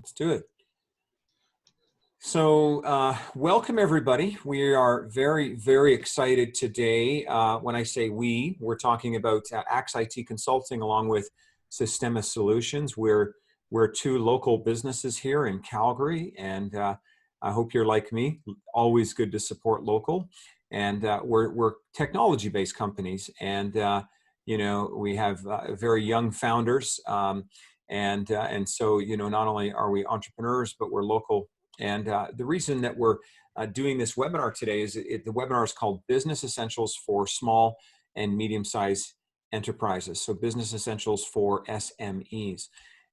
Let's do it. So welcome everybody. We are very, very excited today. When I say we're talking about Axe IT Consulting along with Systema Solutions. We're two local businesses here in Calgary, and I hope you're like me. Always good to support local. And we're technology-based companies, and you know, we have very young founders, and so, you know, not only are we entrepreneurs, but we're local. And the reason that we're doing this webinar today is the webinar is called Business Essentials for Small and Medium-Sized Enterprises. So Business Essentials for SMEs.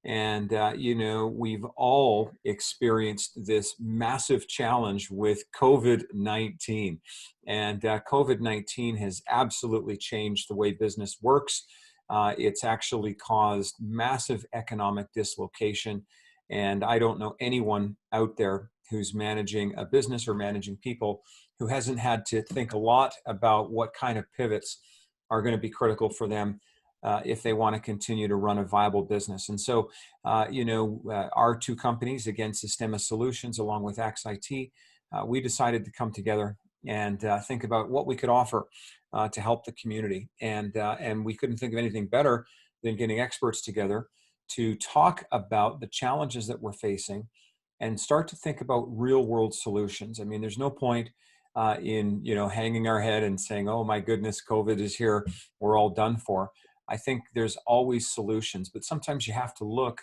And, you know, we've all experienced this massive challenge with COVID-19. And COVID-19 has absolutely changed the way business works. It's actually caused massive economic dislocation. And I don't know anyone out there who's managing a business or managing people who hasn't had to think a lot about what kind of pivots are going to be critical for them if they want to continue to run a viable business. And so, you know, our two companies, again, Systema Solutions along with Axe IT, we decided to come together and think about what we could offer to help the community. And we couldn't think of anything better than getting experts together to talk about the challenges that we're facing and start to think about real world solutions. I mean, there's no point in, you know, hanging our head and saying, oh my goodness, COVID is here, we're all done for. I think there's always solutions, but sometimes you have to look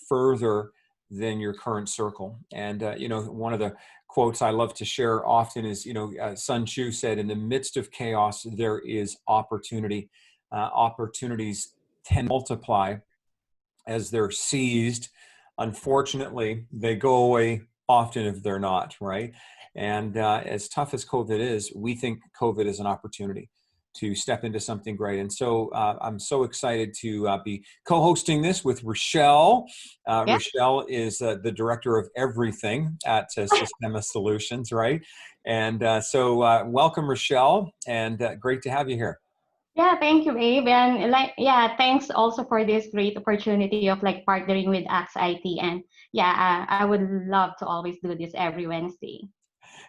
further than your current circle. And, you know, one of the quotes I love to share often is, you know, Sun Tzu said, in the midst of chaos, there is opportunity. Opportunities tend to multiply as they're seized. Unfortunately, they go away often if they're not, right? And as tough as COVID is, we think COVID is an opportunity to step into something great. And so I'm so excited to be co-hosting this with Rochelle. Rochelle is the director of everything at Systema Solutions, right? And so welcome, Rochelle, and great to have you here. Yeah, thank you, Abe. And thanks also for this great opportunity of like partnering with Axe IT. And yeah, I would love to always do this every Wednesday.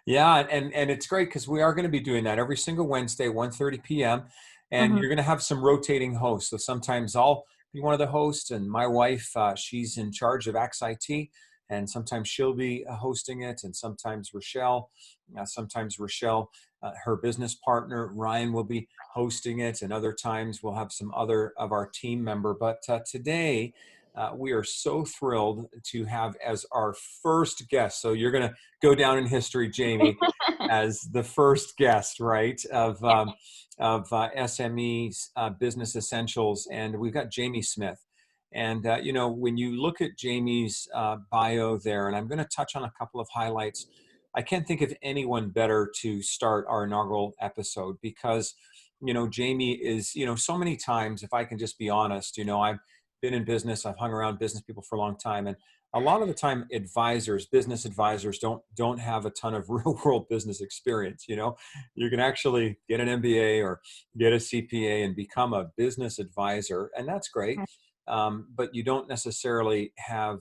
Yeah, and it's great because we are going to be doing that every single Wednesday, 1:30 p.m. And you're going to have some rotating hosts. So sometimes I'll be one of the hosts, and my wife, she's in charge of Axe IT, and sometimes she'll be hosting it, and sometimes Rochelle, her business partner, Ryan, will be hosting it, and other times we'll have some other of our team member. But today, we are so thrilled to have as our first guest. So you're going to go down in history, Jamie, as the first guest, right, of SMEs Business Essentials. And we've got Jamie Smith. And, you know, when you look at Jamie's bio there, and I'm going to touch on a couple of highlights, I can't think of anyone better to start our inaugural episode because, you know, Jamie is, you know, so many times, if I can just be honest, you know, I've been in business, I've hung around business people for a long time. And a lot of the time business advisors don't have a ton of real world business experience. You know, you can actually get an MBA or get a CPA and become a business advisor, and that's great. But you don't necessarily have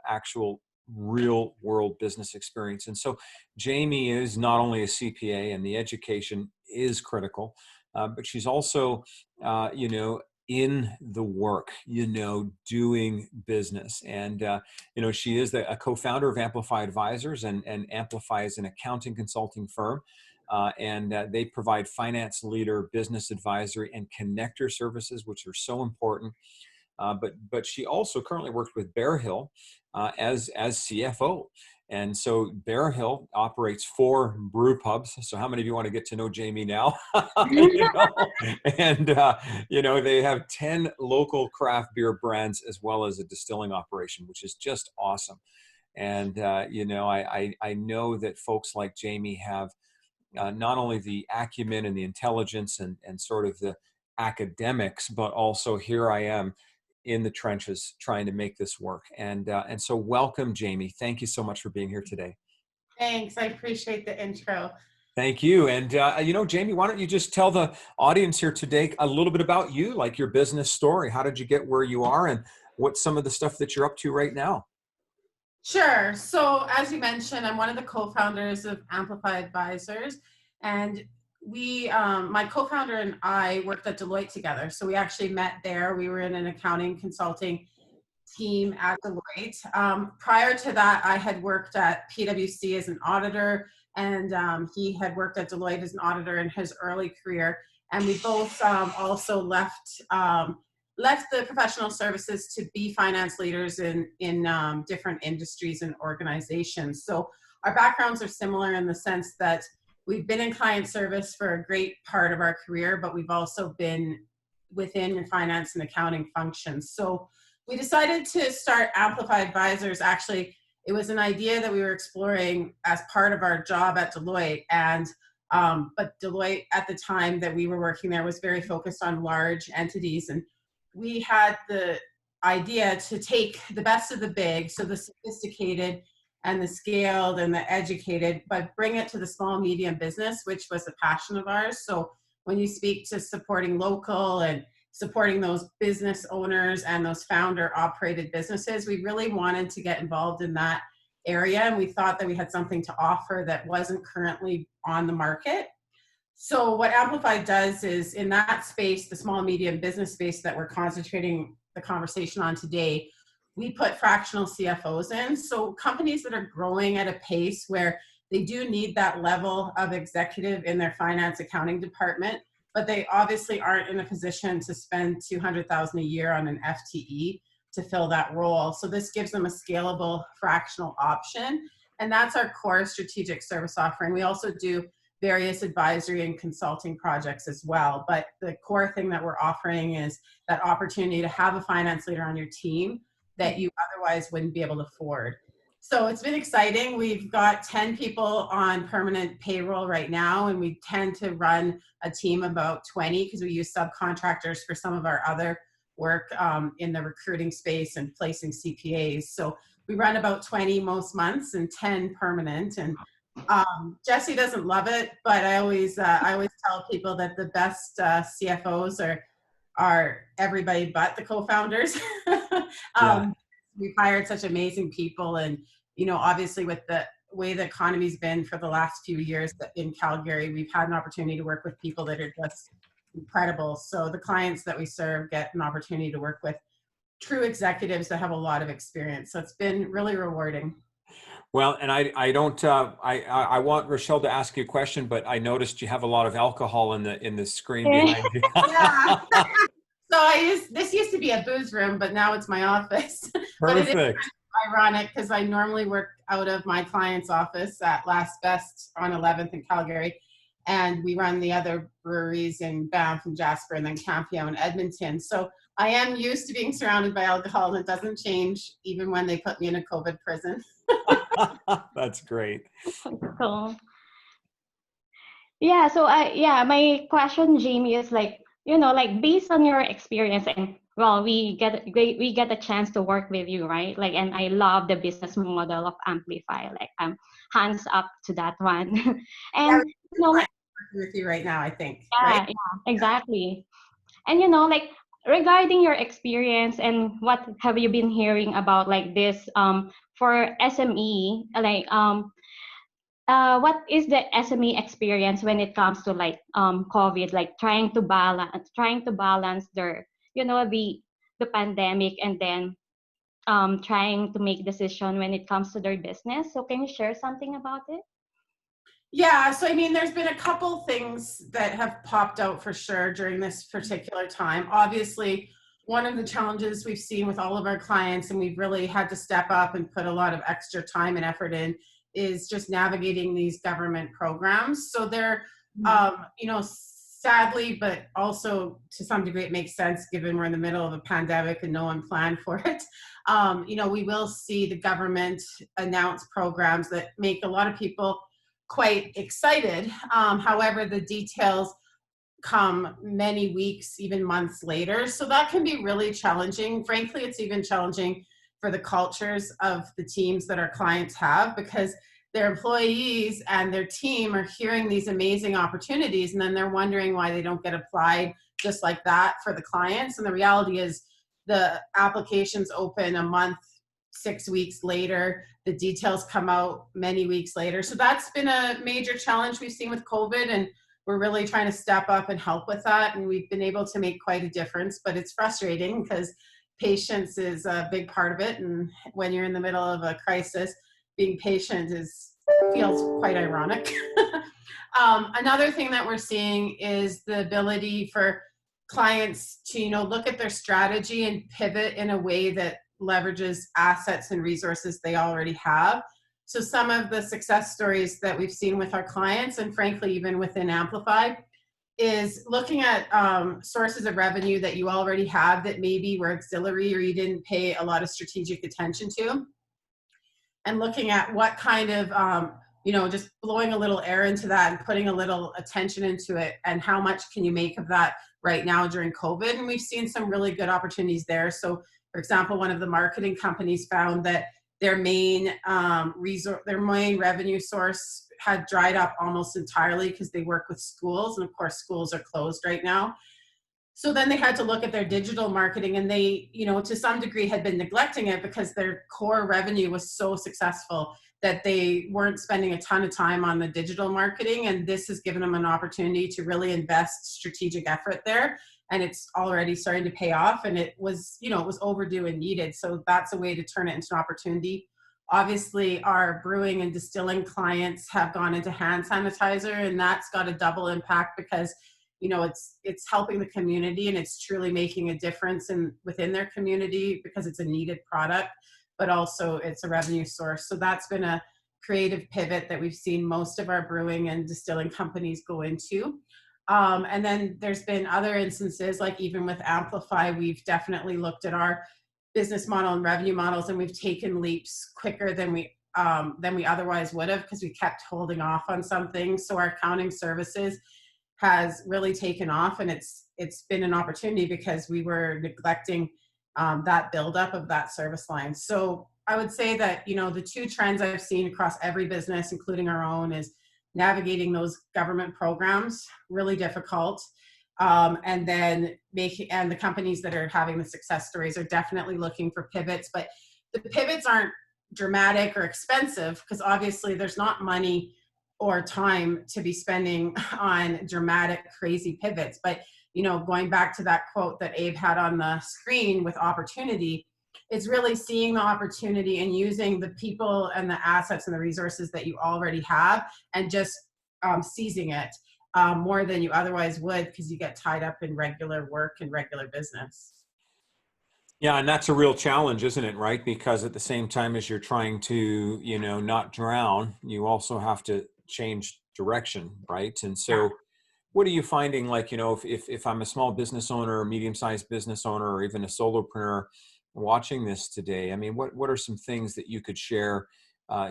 actual real world business experience. And so Jamie is not only a CPA, and the education is critical, but she's also, you know, in the work, you know, doing business. And, you know, she is a co-founder of Amplify Advisors, and Amplify is an accounting consulting firm. And they provide finance leader, business advisory, and connector services, which are so important. But she also currently works with Bear Hill as CFO. And so Bear Hill operates 4 brew pubs. So how many of you want to get to know Jamie now? You know? And, you know, they have 10 local craft beer brands as well as a distilling operation, which is just awesome. And, you know, I know that folks like Jamie have not only the acumen and the intelligence and sort of the academics, but also here I am in the trenches trying to make this work. And so welcome, Jamie. Thank you so much for being here today. Thanks. I appreciate the intro. Thank you. And, you know, Jamie, why don't you just tell the audience here today a little bit about you, like your business story. How did you get where you are, and what's some of the stuff that you're up to right now? Sure. So as you mentioned, I'm one of the co-founders of Amplify Advisors, and my co-founder and I worked at Deloitte together. So we actually met there. We were in an accounting consulting team at Deloitte. Prior to that, I had worked at PwC as an auditor, and he had worked at Deloitte as an auditor in his early career. And we both also left the professional services to be finance leaders in different industries and organizations. So our backgrounds are similar in the sense that we've been in client service for a great part of our career, but we've also been within finance and accounting functions. So we decided to start Amplify Advisors. Actually, it was an idea that we were exploring as part of our job at Deloitte. But Deloitte at the time that we were working there was very focused on large entities. And we had the idea to take the best of the big, so the sophisticated and the scaled and the educated, but bring it to the small, medium business, which was a passion of ours. So when you speak to supporting local and supporting those business owners and those founder operated businesses, we really wanted to get involved in that area. And we thought that we had something to offer that wasn't currently on the market. So what Amplify does is in that space, the small and medium business space that we're concentrating the conversation on today, we put fractional CFOs in. So companies that are growing at a pace where they do need that level of executive in their finance accounting department, but they obviously aren't in a position to spend $200,000 a year on an FTE to fill that role. So this gives them a scalable fractional option. And that's our core strategic service offering. We also do various advisory and consulting projects as well. But the core thing that we're offering is that opportunity to have a finance leader on your team that you otherwise wouldn't be able to afford. So it's been exciting. We've got 10 people on permanent payroll right now, and we tend to run a team of about 20 because we use subcontractors for some of our other work in the recruiting space and placing CPAs. So we run about 20 most months and 10 permanent. And Jesse doesn't love it, but I always tell people that the best CFOs are everybody but the co-founders. We've hired such amazing people, and obviously with the way the economy's been for the last few years in Calgary, we've had an opportunity to work with people that are just incredible. So the clients that we serve get an opportunity to work with true executives that have a lot of experience. So it's been really rewarding. Well, and I don't I want Rochelle to ask you a question, but I noticed you have a lot of alcohol in the screen behind you. Yeah. So this used to be a booze room, but now it's my office. But it is ironic because I normally work out of my client's office at Last Best on 11th in Calgary, and we run the other breweries in Banff and Jasper and then Campeau and Edmonton. So I am used to being surrounded by alcohol, and it doesn't change even when they put me in a COVID prison. That's great. Cool. Yeah, so my question, Jamie, is like, like based on your experience, and well, we get a chance to work with you, right? Like, and I love the business model of Amplify. Like, I'm hands up to that one. And working with you right now, I think. Yeah, right? yeah, exactly. And like regarding your experience and what have you been hearing about like this for SME, like what is the SME experience when it comes to like COVID, like trying to balance their the pandemic, and then trying to make decision when it comes to their business. So can you share something about it? Yeah, so I mean, there's been a couple things that have popped out for sure during this particular time. Obviously, one of the challenges we've seen with all of our clients, and we've really had to step up and put a lot of extra time and effort in, is just navigating these government programs. So they're, sadly, but also to some degree it makes sense given we're in the middle of a pandemic and no one planned for it. We will see the government announce programs that make a lot of people quite excited. However, the details come many weeks, even months later. So that can be really challenging. Frankly, it's even challenging for the cultures of the teams that our clients have, because their employees and their team are hearing these amazing opportunities, and then they're wondering why they don't get applied just like that for the clients. And the reality is the applications open a month 6 weeks later. The details come out many weeks later. So that's been a major challenge we've seen with COVID, and we're really trying to step up and help with that. And we've been able to make quite a difference, but it's frustrating because patience is a big part of it. And when you're in the middle of a crisis, being patient feels quite ironic. Another thing that we're seeing is the ability for clients to, look at their strategy and pivot in a way that leverages assets and resources they already have. So some of the success stories that we've seen with our clients, and frankly, even within Amplify, is looking at sources of revenue that you already have that maybe were auxiliary or you didn't pay a lot of strategic attention to, and looking at what kind of, just blowing a little air into that and putting a little attention into it, and how much can you make of that right now during COVID. And we've seen some really good opportunities there. So for example, one of the marketing companies found that their main revenue source had dried up almost entirely because they work with schools, and of course schools are closed right now. So then they had to look at their digital marketing, and they, to some degree had been neglecting it because their core revenue was so successful that they weren't spending a ton of time on the digital marketing. And this has given them an opportunity to really invest strategic effort there. And it's already starting to pay off, and it was overdue and needed. So that's a way to turn it into an opportunity. Obviously, our brewing and distilling clients have gone into hand sanitizer, and that's got a double impact because it's helping the community, and it's truly making a difference within their community because it's a needed product, but also it's a revenue source. So that's been a creative pivot that we've seen most of our brewing and distilling companies go into. And then there's been other instances, like even with Amplify, we've definitely looked at our business model and revenue models, and we've taken leaps quicker than we otherwise would have, because we kept holding off on some things. So our accounting services has really taken off, and it's been an opportunity because we were neglecting that buildup of that service line. So I would say that the two trends I've seen across every business, including our own, is navigating those government programs, really difficult, and then and the companies that are having the success stories are definitely looking for pivots, but the pivots aren't dramatic or expensive because obviously there's not money or time to be spending on dramatic, crazy pivots. But, going back to that quote that Abe had on the screen with opportunity, it's really seeing the opportunity and using the people and the assets and the resources that you already have, and just seizing it more than you otherwise would, because you get tied up in regular work and regular business. Yeah, and that's a real challenge, isn't it, right? Because at the same time as you're trying to, not drown, you also have to change direction, right? And so what are you finding, like, if I'm a small business owner or medium-sized business owner or even a solopreneur watching this today, I mean, what are some things that you could share,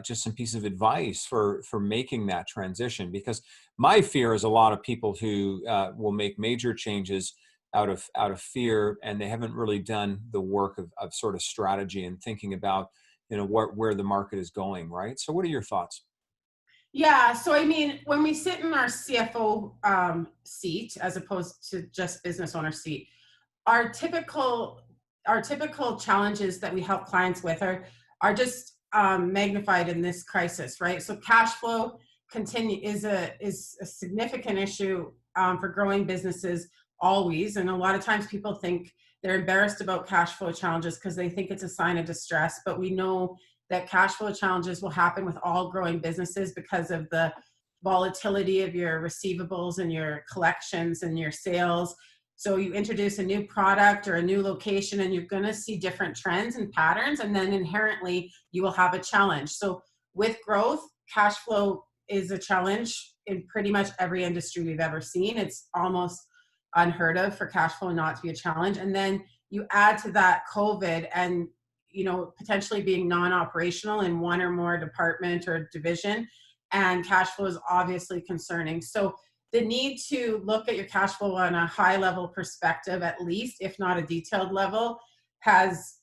just some piece of advice for making that transition? Because my fear is a lot of people who will make major changes out of fear, and they haven't really done the work of sort of strategy and thinking about, where the market is going, right? So what are your thoughts? Yeah, so I mean, when we sit in our CFO seat as opposed to just business owner seat, our typical challenges that we help clients with are just magnified in this crisis, right? So cash flow is a significant issue for growing businesses always, and a lot of times people think they're embarrassed about cash flow challenges because they think it's a sign of distress, but we know that cash flow challenges will happen with all growing businesses because of the volatility of your receivables and your collections and your sales. So you introduce a new product or a new location, and you're going to see different trends and patterns, and then inherently you will have a challenge. So with growth, cash flow is a challenge in pretty much every industry we've ever seen. It's almost unheard of for cash flow not to be a challenge. And then you add to that COVID and potentially being non-operational in one or more department or division, and cash flow is obviously concerning. So the need to look at your cash flow on a high level perspective, at least, if not a detailed level, has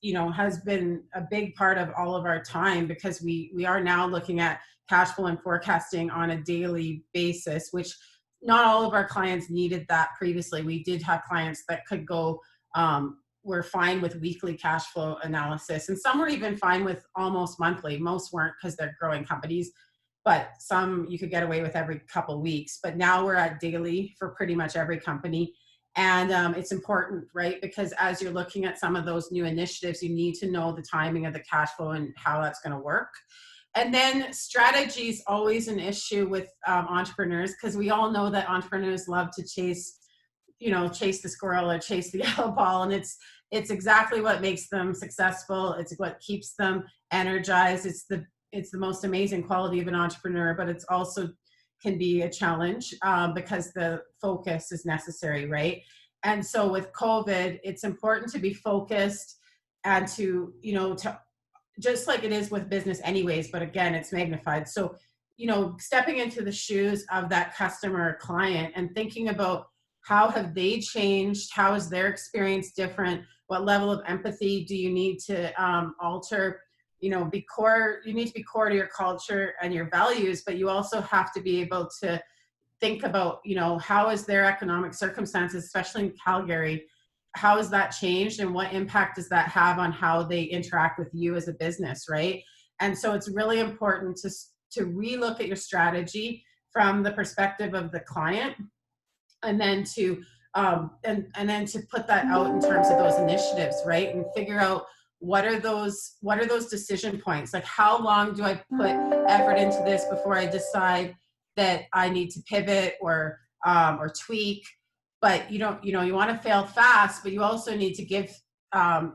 been a big part of all of our time, because we are now looking at cash flow and forecasting on a daily basis, which not all of our clients needed that previously. We did have clients that could go were fine with weekly cash flow analysis, and some were even fine with almost monthly. Most weren't because they're growing companies, but some you could get away with every couple weeks. But now we're at daily for pretty much every company. And it's important, right? Because as you're looking at some of those new initiatives, you need to know the timing of the cash flow and how that's going to work. And then strategy is always an issue with entrepreneurs, because we all know that entrepreneurs love to chase the squirrel or chase the yellow ball. And it's exactly what makes them successful. It's what keeps them energized. It's the most amazing quality of an entrepreneur, but it's also can be a challenge because the focus is necessary, right? And so with COVID, it's important to be focused and to just like it is with business anyways, but again, it's magnified. So, stepping into the shoes of that customer or client and thinking about how have they changed? How is their experience different? What level of empathy do you need to alter? Be core. You need to be core to your culture and your values, but you also have to be able to think about, how is their economic circumstances, especially in Calgary, how has that changed and what impact does that have on how they interact with you as a business, right? And so it's really important to relook at your strategy from the perspective of the client, and then to and then to put that out in terms of those initiatives, right? And figure out what are those decision points? Like, how long do I put effort into this before I decide that I need to pivot or tweak? But you want to fail fast, but you also need to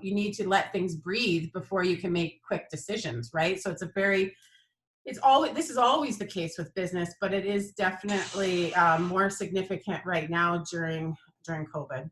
you need to let things breathe before you can make quick decisions, right? So this is always the case with business, but it is definitely more significant right now during COVID.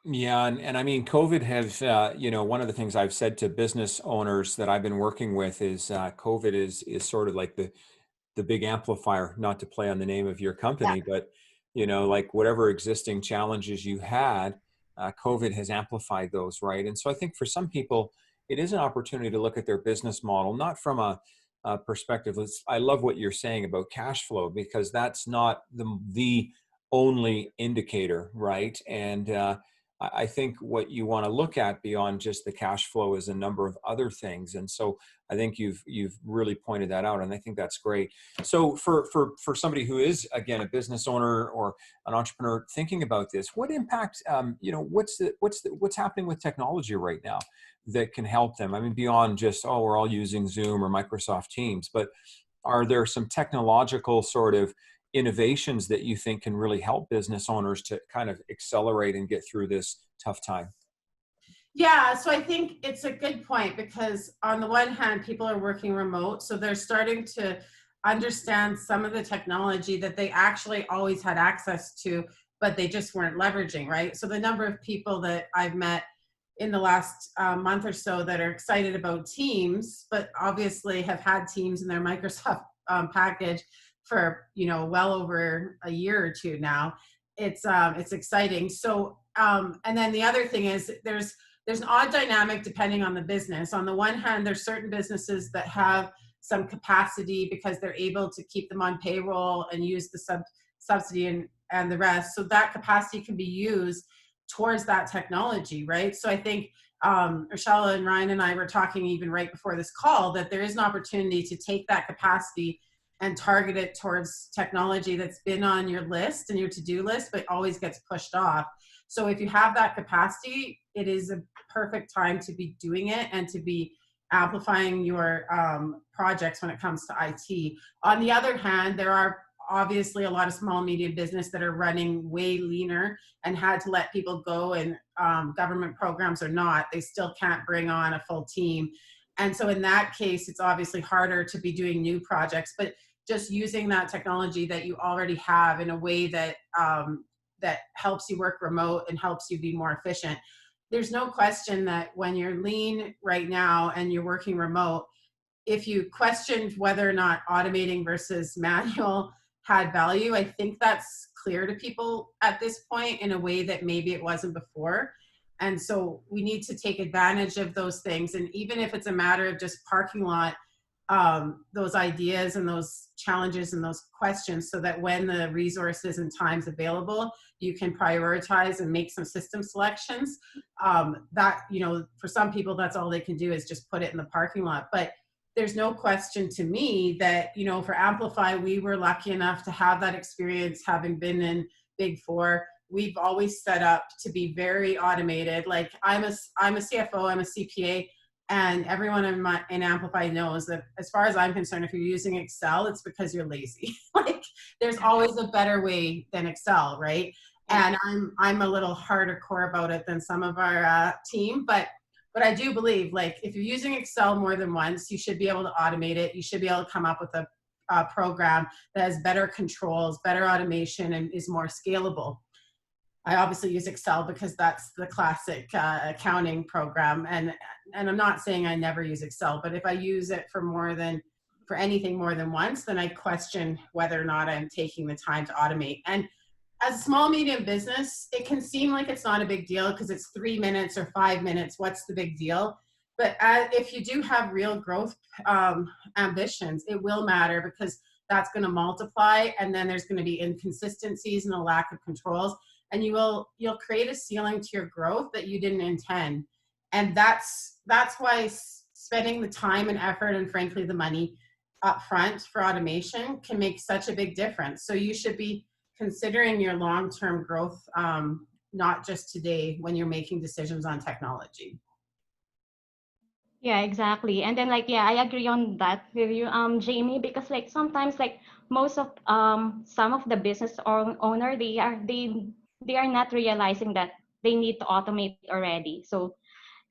Yeah, and I mean, COVID has, one of the things I've said to business owners that I've been working with is COVID is sort of like the big amplifier, not to play on the name of your Yeah. company, but like whatever existing challenges you had, COVID has amplified those, right? And so I think for some people, it is an opportunity to look at their business model, not from a perspective. I love what you're saying about cash flow, because that's not the only indicator, right? And I think what you want to look at beyond just the cash flow is a number of other things. And so I think you've really pointed that out, and I think that's great. So for somebody who is, again, a business owner or an entrepreneur thinking about this, what impact, what's happening with technology right now that can help them? I mean, beyond just, oh, we're all using Zoom or Microsoft Teams, but are there some technological sort of innovations that you think can really help business owners to kind of accelerate and get through this tough time? Yeah, so I think it's a good point, because on the one hand, people are working remote, so they're starting to understand some of the technology that they actually always had access to, but they just weren't leveraging, right? So the number of people that I've met in the last month or so that are excited about Teams, but obviously have had Teams in their Microsoft package for well over a year or two now. It's exciting. So and then the other thing is there's an odd dynamic depending on the business. On the one hand, there's certain businesses that have some capacity because they're able to keep them on payroll and use the subsidy and the rest. So that capacity can be used towards that technology, right? So I think Rochelle and Ryan and I were talking even right before this call that there is an opportunity to take that capacity and target it towards technology that's been on your list and your to-do list, but always gets pushed off. So if you have that capacity, it is a perfect time to be doing it and to be amplifying your projects when it comes to IT. On the other hand, there are obviously a lot of small and medium business that are running way leaner and had to let people go, and government programs or not, they still can't bring on a full team. And so in that case, it's obviously harder to be doing new projects, but just using that technology that you already have in a way that that helps you work remote and helps you be more efficient. There's no question that when you're lean right now and you're working remote, if you questioned whether or not automating versus manual had value, I think that's clear to people at this point in a way that maybe it wasn't before. And so we need to take advantage of those things. And even if it's a matter of just parking lot those ideas and those challenges and those questions, so that when the resources and time's available, you can prioritize and make some system selections. That, you know, for some people, that's all they can do is just put it in the parking lot. But there's no question to me that, you know, for Amplify, we were lucky enough to have that experience, having been in Big Four. We've always set up to be very automated. Like I'm a CFO, I'm a CPA, and everyone in Amplify knows that as far as I'm concerned, if you're using Excel, it's because you're lazy. Like there's always a better way than Excel, right? And I'm a little harder core about it than some of our team, but I do believe, like, if you're using Excel more than once, you should be able to automate it. You should be able to come up with a program that has better controls, better automation, and is more scalable. I obviously use Excel because that's the classic accounting program. And I'm not saying I never use Excel, but if I use it for anything more than once, then I question whether or not I'm taking the time to automate. And as a small, medium business, it can seem like it's not a big deal because it's 3 minutes or 5 minutes. What's the big deal? But if you do have real growth ambitions, it will matter, because that's going to multiply, and then there's going to be inconsistencies and a lack of controls, and you'll create a ceiling to your growth that you didn't intend. And that's why spending the time and effort, and frankly the money up front for automation, can make such a big difference. So you should be considering your long-term growth, not just today when you're making decisions on technology. Yeah, exactly. And then like, yeah, I agree on that with you, Jamie, because like sometimes like most of some of the business owner, they are not realizing that they need to automate already. So,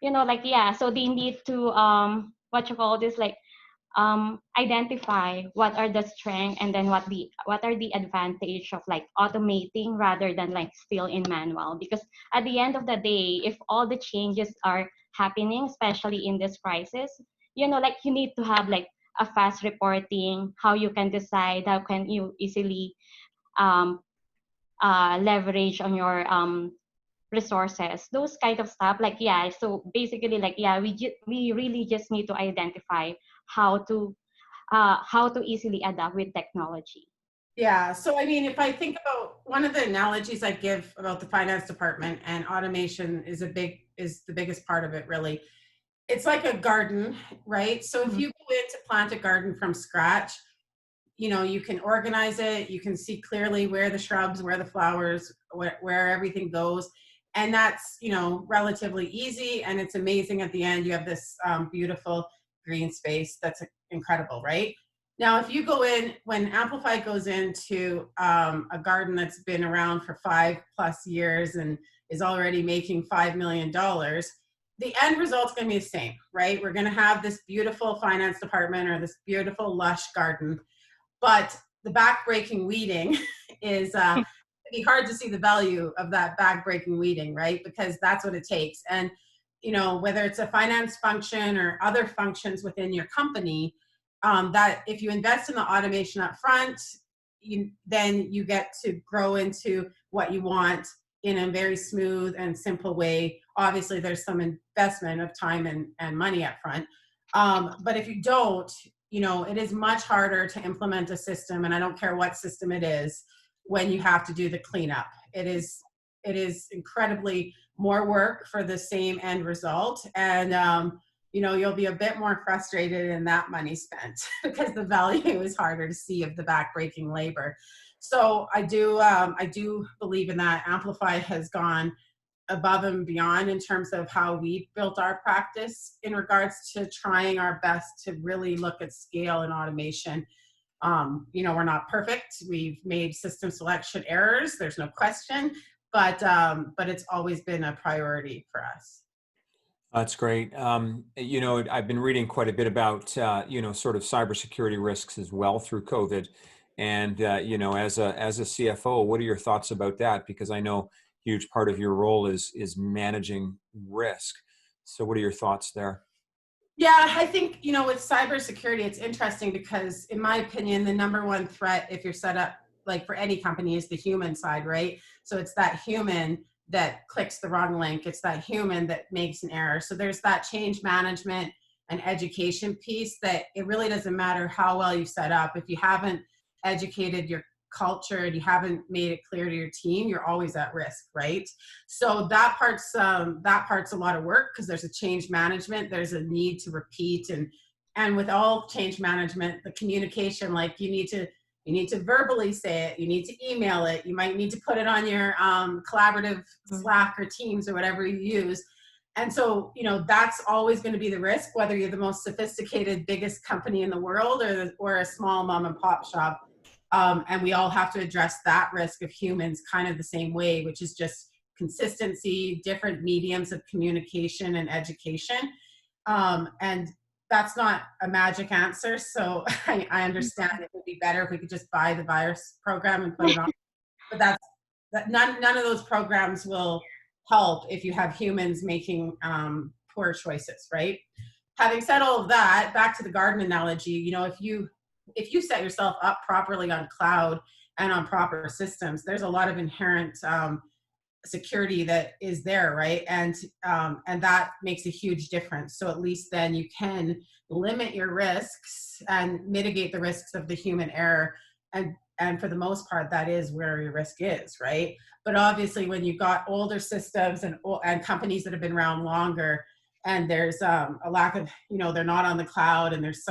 you know, like, yeah, so they need to what you call this, like identify what are the strength, and then what are the advantage of like automating rather than like still in manual. Because at the end of the day, if all the changes are happening, especially in this crisis, you know, like you need to have like a fast reporting, how you can decide, how can you easily um, leverage on your resources, those kind of stuff. Like, yeah, so basically like, yeah, we really just need to identify how to easily adapt with technology. Yeah. So, I mean, if I think about one of the analogies I give about the finance department, and automation is the biggest part of it, really. It's like a garden, right? So if you go in to plant a garden from scratch, you know, you can organize it. You can see clearly where the shrubs, where the flowers, where everything goes. And that's, you know, relatively easy. And it's amazing at the end. You have this beautiful green space. That's incredible, right? Now, if you go in, when Amplify goes into a garden that's been around for 5+ years and is already making $5 million, the end result's going to be the same, right? We're going to have this beautiful finance department or this beautiful lush garden, but the back-breaking weeding is it'd be hard to see the value of that back-breaking weeding, right? Because that's what it takes. And, you know, whether it's a finance function or other functions within your company, that if you invest in the automation up front, then you get to grow into what you want in a very smooth and simple way. Obviously, there's some investment of time and money up front. But if you don't, you know, it is much harder to implement a system, and I don't care what system it is, when you have to do the cleanup. It is incredibly more work for the same end result. And, you know, you'll be a bit more frustrated in that money spent because the value is harder to see of the backbreaking labor. So I do believe in that. Amplify has gone above and beyond in terms of how we built our practice in regards to trying our best to really look at scale and automation. You know, we're not perfect. We've made system selection errors. There's no question, but it's always been a priority for us. That's great. You know, I've been reading quite a bit about, you know, sort of cybersecurity risks as well through COVID. And, you know, as a CFO, what are your thoughts about that? Because I know a huge part of your role is managing risk. So what are your thoughts there? Yeah, I think, you know, with cybersecurity, it's interesting because, in my opinion, the number one threat, if you're set up like for any company, is the human side, right? So it's that human that clicks the wrong link. It's that human that makes an error. So there's that change management an education piece, that it really doesn't matter how well you set up. If you haven't educated your culture and you haven't made it clear to your team, you're always at risk, right? So that part's a lot of work, because there's a change management, there's a need to repeat, and with all change management, the communication, like you need to verbally say it, you need to email it, you might need to put it on your collaborative Slack or Teams or whatever you use. And so, that's always going to be the risk, whether you're the most sophisticated, biggest company in the world or a small mom and pop shop. And we all have to address that risk of humans kind of the same way, which is just consistency, different mediums of communication and education. And that's not a magic answer. So I understand it would be better if we could just buy the virus program and put it on. But none of those programs will help if you have humans making poor choices, right? Having said all of that, back to the garden analogy, if you set yourself up properly on cloud and on proper systems, there's a lot of inherent security that is there, right? And that makes a huge difference. So at least then you can limit your risks and mitigate the risks of the human error. And for the most part, that is where your risk is, right? But obviously, when you've got older systems and companies that have been around longer, and there's a lack of, they're not on the cloud, and there's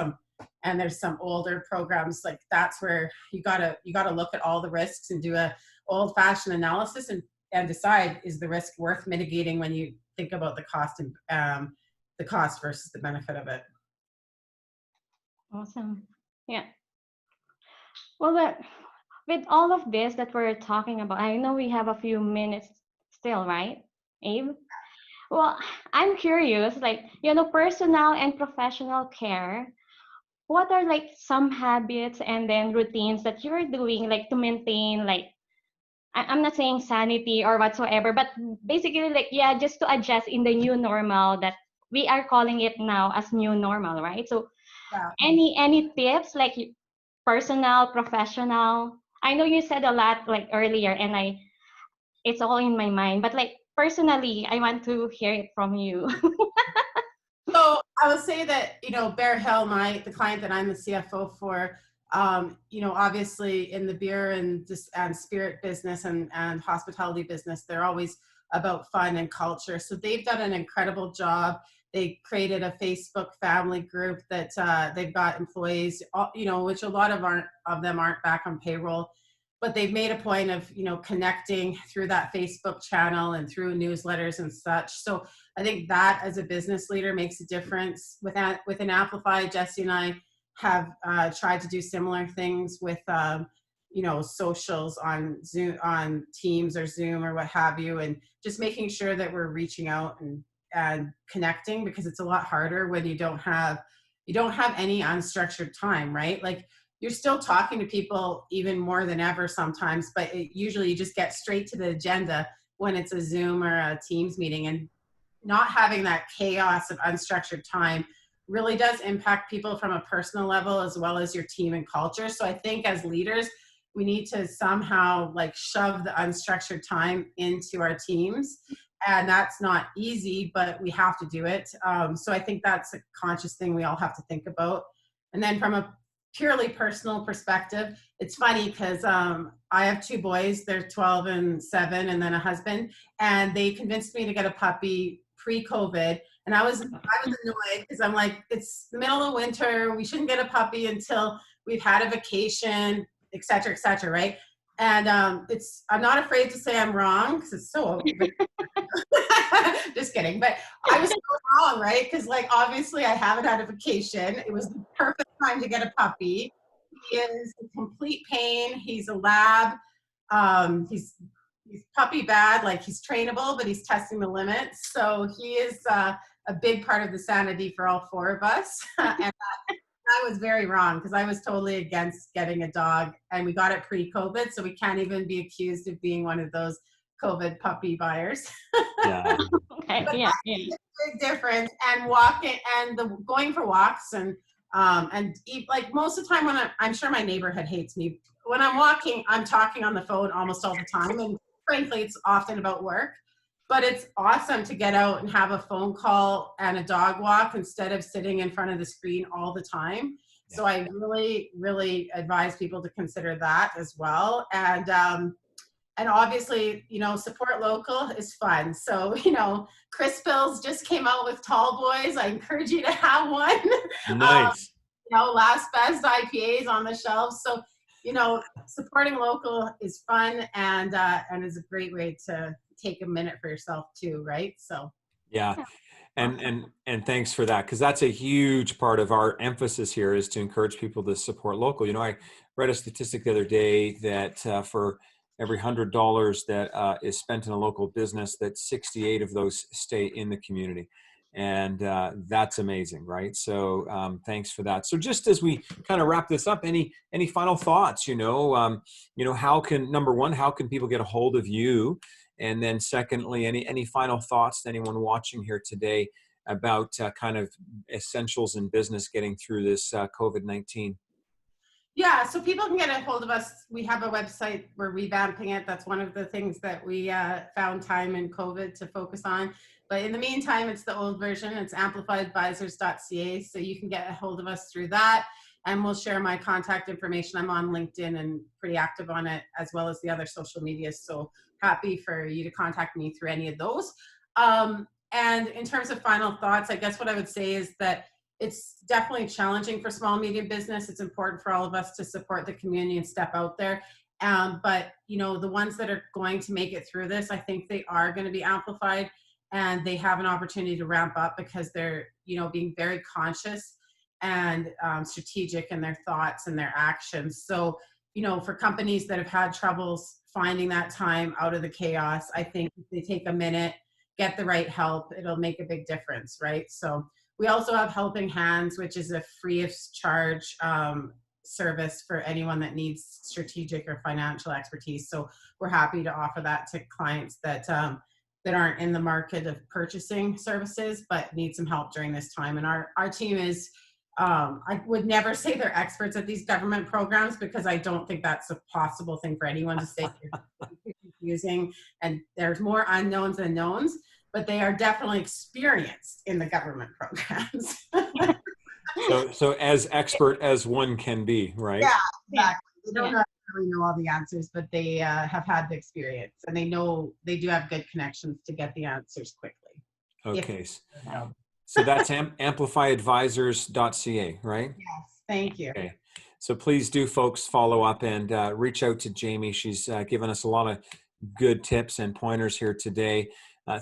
some older programs, like that's where you gotta look at all the risks and do a old-fashioned analysis and decide, is the risk worth mitigating when you think about the cost and the cost versus the benefit of it. Awesome. Yeah. Well, with all of this that we're talking about, I know we have a few minutes still, right, Abe? Well, I'm curious, personal and professional care, what are some habits and then routines that you're doing to maintain I'm not saying sanity or whatsoever, but basically just to adjust in the new normal that we are calling it now as new normal, right? So Yeah. any tips personal, professional? I know you said a lot earlier, and it's all in my mind, but personally, I want to hear it from you. So I would say that, Bear Hill, the client that I'm the CFO for, obviously in the beer and spirit business and hospitality business, they're always about fun and culture. So they've done an incredible job. They created a Facebook family group that they've got employees, which a lot of them aren't back on payroll, but they've made a point of, connecting through that Facebook channel and through newsletters and such. So I think that as a business leader makes a difference. Within Amplify, Jesse and I have tried to do similar things with, socials on Zoom, on Teams or Zoom or what have you, and just making sure that we're reaching out and connecting, because it's a lot harder when you don't have any unstructured time, right? You're still talking to people even more than ever sometimes, but usually you just get straight to the agenda when it's a Zoom or a Teams meeting, and not having that chaos of unstructured time really does impact people from a personal level as well as your team and culture. So I think as leaders, we need to somehow shove the unstructured time into our teams. And that's not easy, but we have to do it. So I think that's a conscious thing we all have to think about. And then from a purely personal perspective, it's funny because I have two boys, they're 12 and 7, and then a husband, and they convinced me to get a puppy pre-COVID. And I was annoyed because I'm like, it's the middle of winter, we shouldn't get a puppy until we've had a vacation, et cetera, right? And I'm not afraid to say I'm wrong, because it's so just kidding, but I was so wrong, right? Because obviously I haven't had a vacation. It was the perfect time to get a puppy. He is a complete pain. He's a lab. He's puppy bad, he's trainable, but he's testing the limits. So he is a big part of the sanity for all 4 of us. And I was very wrong, because I was totally against getting a dog, and we got it pre-COVID, so we can't even be accused of being one of those COVID puppy buyers. Yeah. Okay. But Yeah. that's a big difference. And walking and going for walks and eat, most of the time when I'm sure my neighborhood hates me. When I'm walking, I'm talking on the phone almost all the time, and frankly, it's often about work. but it's awesome to get out and have a phone call and a dog walk instead of sitting in front of the screen all the time. Yeah. So I really, really advise people to consider that as well. And obviously, you know, support local is fun. So, you know, Chris Bills just came out with Tall Boys. I encourage you to have one. Nice. You know, last best IPAs on the shelves. So, you know, supporting local is fun and is a great way to take a minute for yourself too, right? So Yeah. And thanks for that, because that's a huge part of our emphasis here, is to encourage people to support local. You know, I read a statistic the other day that for every $100 that is spent in a local business, that 68 of those stay in the community, and that's amazing, right? So thanks for that. So just as we kind of wrap this up, any final thoughts? How can, number one, how can people get a hold of you? And then secondly, any final thoughts to anyone watching here today about kind of essentials in business getting through this COVID-19? yeah, so people can get a hold of us. We have a website, we're revamping it. That's one of the things that we found time in COVID to focus on. But in the meantime, it's the old version. It's amplifiedadvisors.ca. So you can get a hold of us through that. And we'll share my contact information. I'm on LinkedIn and pretty active on it, as well as the other social medias. So happy for you to contact me through any of those. And in terms of final thoughts, I guess what I would say is that it's definitely challenging for small medium business. It's important for all of us to support the community and step out there. But you know, the ones that are going to make it through this, I think they are going to be amplified, and they have an opportunity to ramp up because they're, you know, being very conscious and strategic in their thoughts and their actions. So, you know, for companies that have had troubles finding that time out of the chaos, I think if they take a minute, get the right help, it'll make a big difference, right? So we also have Helping Hands, which is a free of charge service for anyone that needs strategic or financial expertise. So we're happy to offer that to clients that aren't in the market of purchasing services, but need some help during this time. And our team is, I would never say they're experts at these government programs, because I don't think that's a possible thing for anyone to say. It's confusing, and there's more unknowns than knowns, but they are definitely experienced in the government programs. So as expert as one can be, right? Yeah, exactly. They don't necessarily know all the answers, but they have had the experience, and they know they do have good connections to get the answers quickly. Okay. So that's amplifiedadvisors.ca, right? Yes, thank you. Okay. So please do, folks, follow up and reach out to Jamie. She's given us a lot of good tips and pointers here today.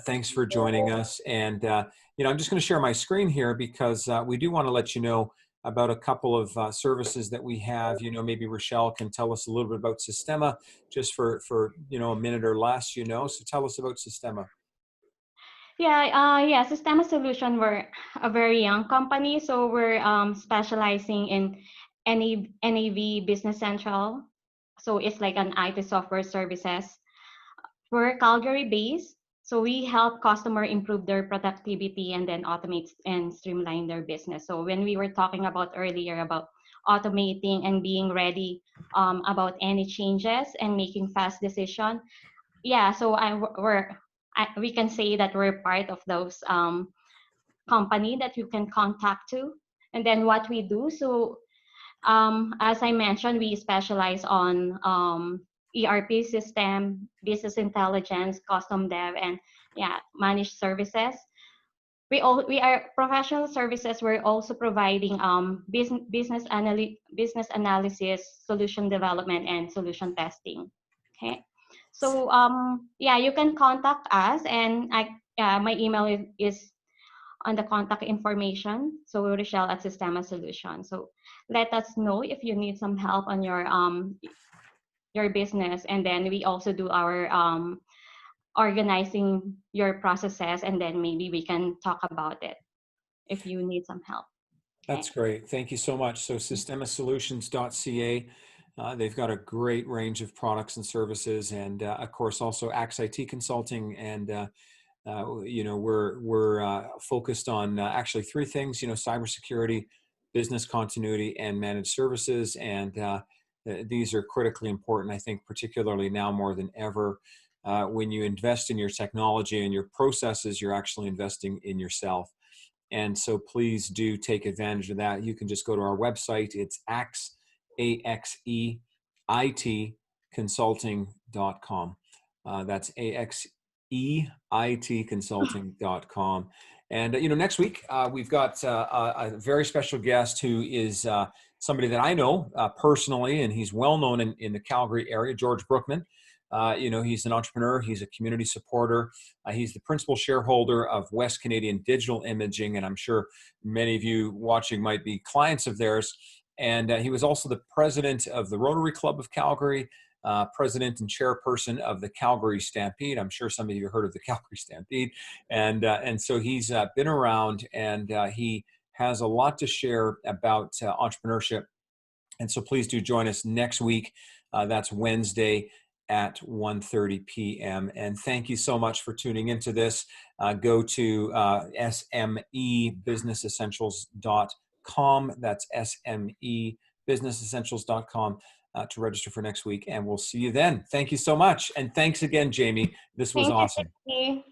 Thanks for joining us. And, I'm just going to share my screen here, because we do want to let you know about a couple of services that we have. Maybe Rochelle can tell us a little bit about Sistema, just for a minute or less, So tell us about Sistema. Yeah, Systema Solution, we're a very young company, so we're specializing in NAV Business Central. So it's like an IT software services. We're Calgary based, so we help customer improve their productivity and then automate and streamline their business. So when we were talking about earlier about automating and being ready about any changes and making fast decision, yeah, so we can say that we're part of those company that you can contact to. And then what we do, so as I mentioned, we specialize on ERP system, business intelligence, custom dev, and managed services. We are professional services. We're also providing business analysis, solution development, and solution testing. Okay. So you can contact us, and my email is on the contact information. So Rochelle at Sistema Solution. So let us know if you need some help on your business, and then we also do our organizing your processes, and then maybe we can talk about it if you need some help. Okay? That's great. Thank you so much. So systemasolutions.ca. They've got a great range of products and services, and of course also Axe IT Consulting. And we're focused on actually three things: cybersecurity, business continuity, and managed services. And these are critically important, I think, particularly now more than ever. when you invest in your technology and your processes, you're actually investing in yourself. And so please do take advantage of that. You can just go to our website. It's AXEIT consulting.com. That's AXEIT consulting.com. And, next week, we've got a very special guest who is somebody that I know personally, and he's well known in the Calgary area, George Brookman. He's an entrepreneur. He's a community supporter. He's the principal shareholder of West Canadian Digital Imaging, and I'm sure many of you watching might be clients of theirs. And he was also the president of the Rotary Club of Calgary, president and chairperson of the Calgary Stampede. I'm sure some of you have heard of the Calgary Stampede. And so he's been around, and he has a lot to share about entrepreneurship. And so please do join us next week. That's Wednesday at 1:30 p.m. And thank you so much for tuning into this. Go to SMEBusinessEssentials.com. That's SMEBusinessEssentials.com to register for next week. And we'll see you then. Thank you so much. And thanks again, Jamie. This was Thank you, awesome. Tiffany.